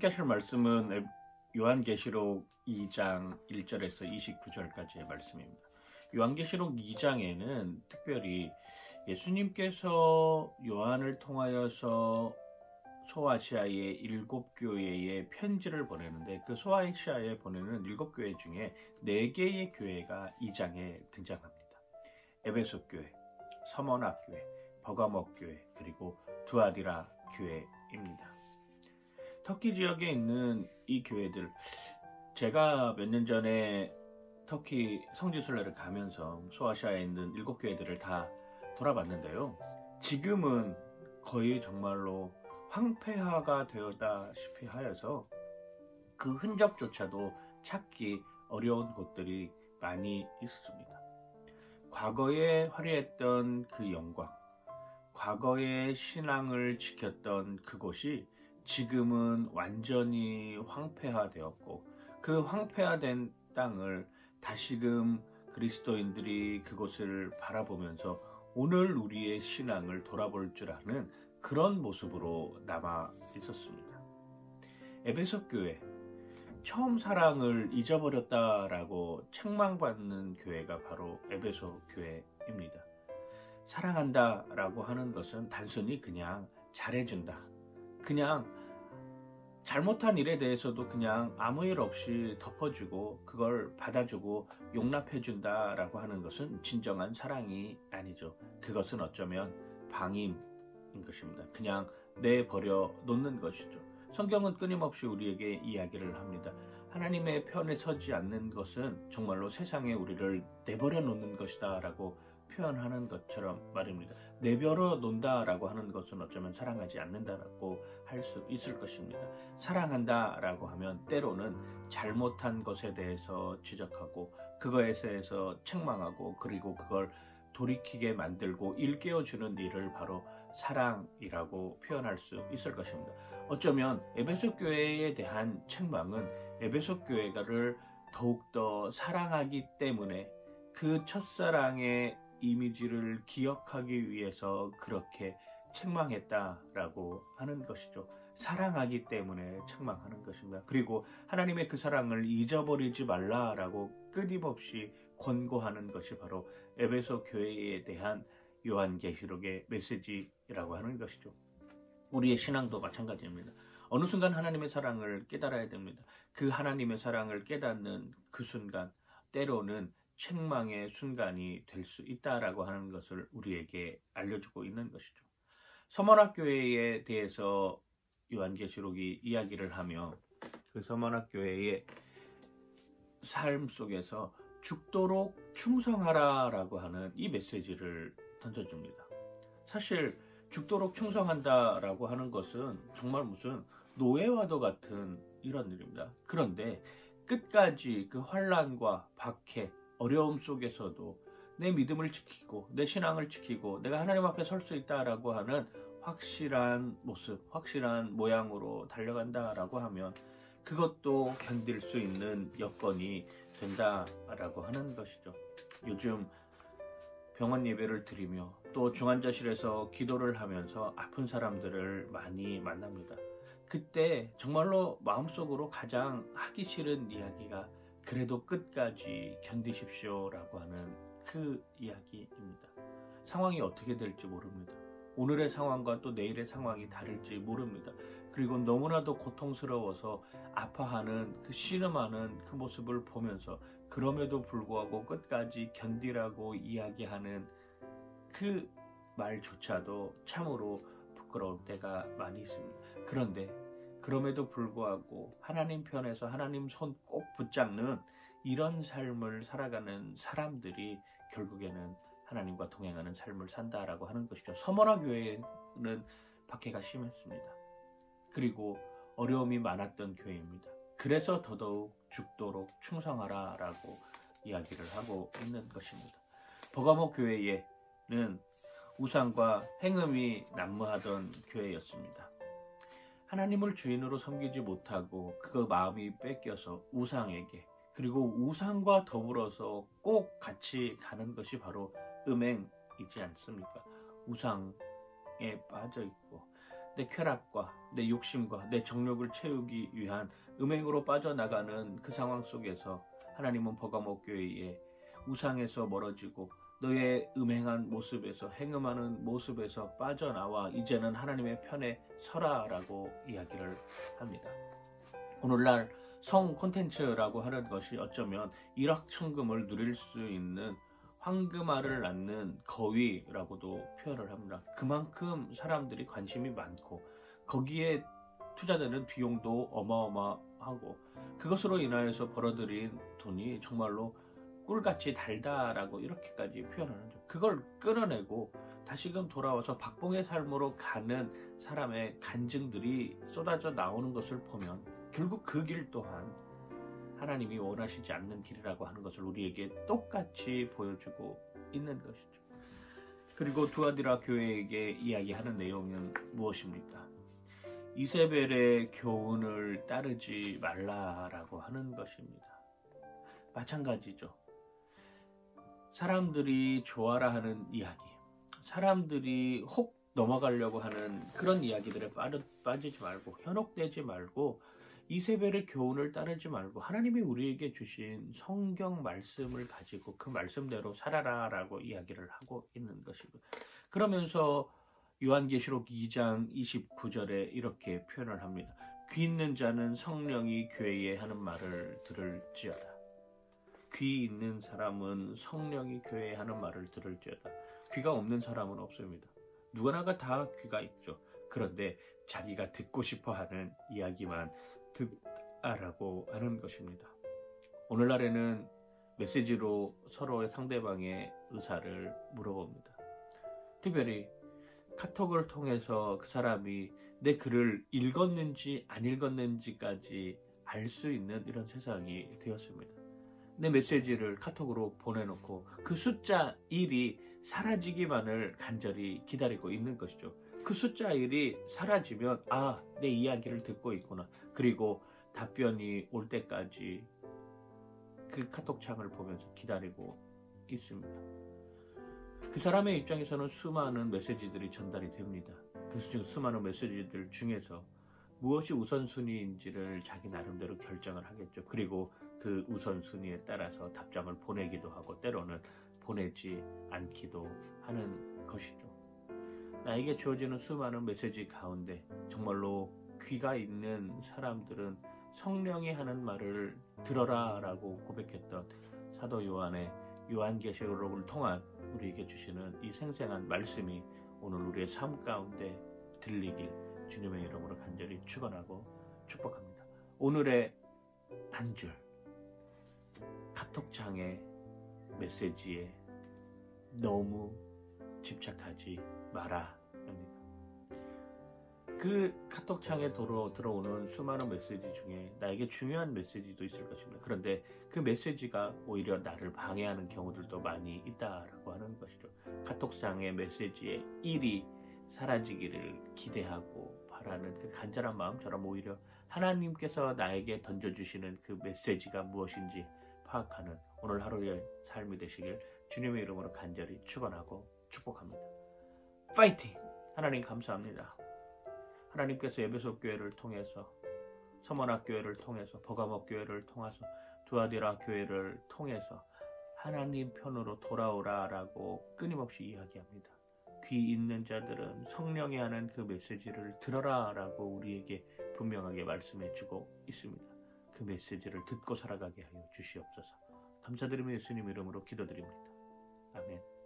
하실 말씀은 요한계시록 2장 1절에서 29절까지의 말씀입니다. 요한계시록 2장에는 특별히 예수님께서 요한을 통하여서 소아시아의 7교회에 편지를 보내는데, 그 소아시아에 보내는 7교회 중에 4개의 교회가 2장에 등장합니다. 에베소 교회, 서머나 교회, 버가모 교회, 그리고 두아디라 교회입니다. 터키 지역에 있는 이 교회들, 제가 몇 년 전에 터키 성지순례를 가면서 소아시아에 있는 7교회들을 다 돌아봤는데요. 지금은 거의 정말로 황폐화가 되었다시피 하여서 그 흔적조차도 찾기 어려운 곳들이 많이 있습니다. 과거에 화려했던 그 영광, 과거의 신앙을 지켰던 그곳이 지금은 완전히 황폐화되었고, 그 황폐화된 땅을 다시금 그리스도인들이 그곳을 바라보면서 오늘 우리의 신앙을 돌아볼 줄 아는 그런 모습으로 남아 있었습니다. 에베소 교회, 처음 사랑을 잊어버렸다라고 책망받는 교회가 바로 에베소 교회입니다. 사랑한다 라고 하는 것은 단순히 그냥 잘해준다, 그냥 잘못한 일에 대해서도 그냥 아무 일 없이 덮어주고 그걸 받아주고 용납해준다 라고 하는 것은 진정한 사랑이 아니죠. 그것은 어쩌면 방임인 것입니다. 그냥 내버려 놓는 것이죠. 성경은 끊임없이 우리에게 이야기를 합니다. 하나님의 편에 서지 않는 것은 정말로 세상에 우리를 내버려 놓는 것이다 라고 표현하는 것처럼 말입니다. 내버려 놓는다 라고 하는 것은 어쩌면 사랑하지 않는다라고 할 수 있을 것입니다. 사랑한다 라고 하면 때로는 잘못한 것에 대해서 지적하고 그거에 대해서 책망하고 그리고 그걸 돌이키게 만들고 일깨워주는 일을 바로 사랑이라고 표현할 수 있을 것입니다. 어쩌면 에베소 교회에 대한 책망은 에베소 교회를 더욱더 사랑하기 때문에 그 첫사랑의 이미지를 기억하기 위해서 그렇게 책망했다라고 하는 것이죠. 사랑하기 때문에 책망하는 것입니다. 그리고 하나님의 그 사랑을 잊어버리지 말라라고 끊임없이 권고하는 것이 바로 에베소 교회에 대한 요한계시록의 메시지라고 하는 것이죠. 우리의 신앙도 마찬가지입니다. 어느 순간 하나님의 사랑을 깨달아야 됩니다. 그 하나님의 사랑을 깨닫는 그 순간, 때로는 책망의 순간이 될 수 있다라고 하는 것을 우리에게 알려주고 있는 것이죠. 서머나 교회에 대해서 요한계시록이 이야기를 하며 그 서머나 교회의 삶 속에서 죽도록 충성하라라고 하는 이 메시지를 던져줍니다. 사실 죽도록 충성한다라고 하는 것은 정말 무슨 노예와도 같은 이런 일입니다. 그런데 끝까지 그 환난과 박해, 어려움 속에서도 내 믿음을 지키고 내 신앙을 지키고 내가 하나님 앞에 설 수 있다라고 하는 확실한 모습, 확실한 모양으로 달려간다라고 하면 그것도 견딜 수 있는 여건이 된다라고 하는 것이죠. 요즘 병원 예배를 드리며 또 중환자실에서 기도를 하면서 아픈 사람들을 많이 만납니다. 그때 정말로 마음속으로 가장 하기 싫은 이야기가 그래도 끝까지 견디십시오 라고 하는 그 이야기입니다. 상황이 어떻게 될지 모릅니다. 오늘의 상황과 또 내일의 상황이 다를지 모릅니다. 그리고 너무나도 고통스러워서 아파하는 그 신음하는 그 모습을 보면서 그럼에도 불구하고 끝까지 견디라고 이야기하는 그 말조차도 참으로 부끄러울 때가 많이 있습니다. 그런데 그럼에도 불구하고 하나님 편에서 하나님 손 꼭 붙잡는 이런 삶을 살아가는 사람들이 결국에는 하나님과 동행하는 삶을 산다라고 하는 것이죠. 서머나 교회는 박해가 심했습니다. 그리고 어려움이 많았던 교회입니다. 그래서 더더욱 죽도록 충성하라라고 이야기를 하고 있는 것입니다. 버가모 교회에는 우상과 행음이 난무하던 교회였습니다. 하나님을 주인으로 섬기지 못하고 그 마음이 뺏겨서 우상에게, 그리고 우상과 더불어서 꼭 같이 가는 것이 바로 음행이지 않습니까? 우상에 빠져 있고 내 쾌락과 내 욕심과 내 정욕을 채우기 위한 음행으로 빠져나가는 그 상황 속에서 하나님은 버가모 교회에 우상에서 멀어지고 너의 음행한 모습에서 행음하는 모습에서 빠져나와 이제는 하나님의 편에 서라라고 이야기를 합니다. 오늘날 성 콘텐츠라고 하는 것이 어쩌면 일확천금을 누릴 수 있는 황금알을 낳는 거위라고도 표현을 합니다. 그만큼 사람들이 관심이 많고 거기에 투자되는 비용도 어마어마하고 그것으로 인하여서 벌어들인 돈이 정말로 꿀같이 달다라고 이렇게까지 표현하는 점. 그걸 끊어내고 다시금 돌아와서 박봉의 삶으로 가는 사람의 간증들이 쏟아져 나오는 것을 보면 결국 그 길 또한 하나님이 원하시지 않는 길이라고 하는 것을 우리에게 똑같이 보여주고 있는 것이죠. 그리고 두아디라 교회에게 이야기하는 내용은 무엇입니까? 이세벨의 교훈을 따르지 말라라고 하는 것입니다. 마찬가지죠. 사람들이 좋아라 하는 이야기, 사람들이 혹 넘어가려고 하는 그런 이야기들에 빠지지 말고 현혹되지 말고 이세벨의 교훈을 따르지 말고 하나님이 우리에게 주신 성경 말씀을 가지고 그 말씀대로 살아라라고 이야기를 하고 있는 것이고 그러면서 요한계시록 2장 29절에 이렇게 표현을 합니다. 귀 있는 자는 성령이 교회에 하는 말을 들을지어다. 귀 있는 사람은 성령이 교회에 하는 말을 들을지어다. 귀가 없는 사람은 없습니다. 누구나가 다 귀가 있죠. 그런데 자기가 듣고 싶어하는 이야기만 듣라고 하는 것입니다. 오늘날에는 메시지로 서로의 상대방의 의사를 물어봅니다. 특별히 카톡을 통해서 그 사람이 내 글을 읽었는지 안 읽었는지까지 알 수 있는 이런 세상이 되었습니다. 내 메시지를 카톡으로 보내놓고 그 숫자 1이 사라지기만을 간절히 기다리고 있는 것이죠. 그 숫자 1이 사라지면 내 이야기를 듣고 있구나. 그리고 답변이 올 때까지 그 카톡창을 보면서 기다리고 있습니다. 그 사람의 입장에서는 수많은 메시지들이 전달이 됩니다. 그 수많은 메시지들 중에서 무엇이 우선순위인지를 자기 나름대로 결정을 하겠죠. 그리고 그 우선순위에 따라서 답장을 보내기도 하고 때로는 보내지 않기도 하는 것이죠. 나에게 주어지는 수많은 메시지 가운데 정말로 귀가 있는 사람들은 성령이 하는 말을 들어라 라고 고백했던 사도 요한의 요한계시록을 통한 우리에게 주시는 이 생생한 말씀이 오늘 우리의 삶 가운데 들리길 주님의 이름으로 간절히 축원하고 축복합니다. 오늘의 한 줄 카톡창의 메시지에 너무 집착하지 마라 합니다. 그 카톡창에 들어오는 수많은 메시지 중에 나에게 중요한 메시지도 있을 것입니다. 그런데 그 메시지가 오히려 나를 방해하는 경우들도 많이 있다라고 하는 것이죠. 카톡창의 메시지의 1이 사라지기를 기대하고 바라는 그 간절한 마음처럼 오히려 하나님께서 나에게 던져주시는 그 메시지가 무엇인지 파악하는 오늘 하루의 삶이 되시길 주님의 이름으로 간절히 축원하고 축복합니다. 파이팅! 하나님 감사합니다. 하나님께서 에베소 교회를 통해서 서머나 교회를 통해서 버가모 교회를 통해서 두아디라 교회를 통해서 하나님 편으로 돌아오라라고 끊임없이 이야기합니다. 귀 있는 자들은 성령이 하는 그 메시지를 들어라라고 우리에게 분명하게 말씀해주고 있습니다. 그 메시지를 듣고 살아가게 하여 주시옵소서. 감사드리며 예수님 이름으로 기도드립니다. 아멘.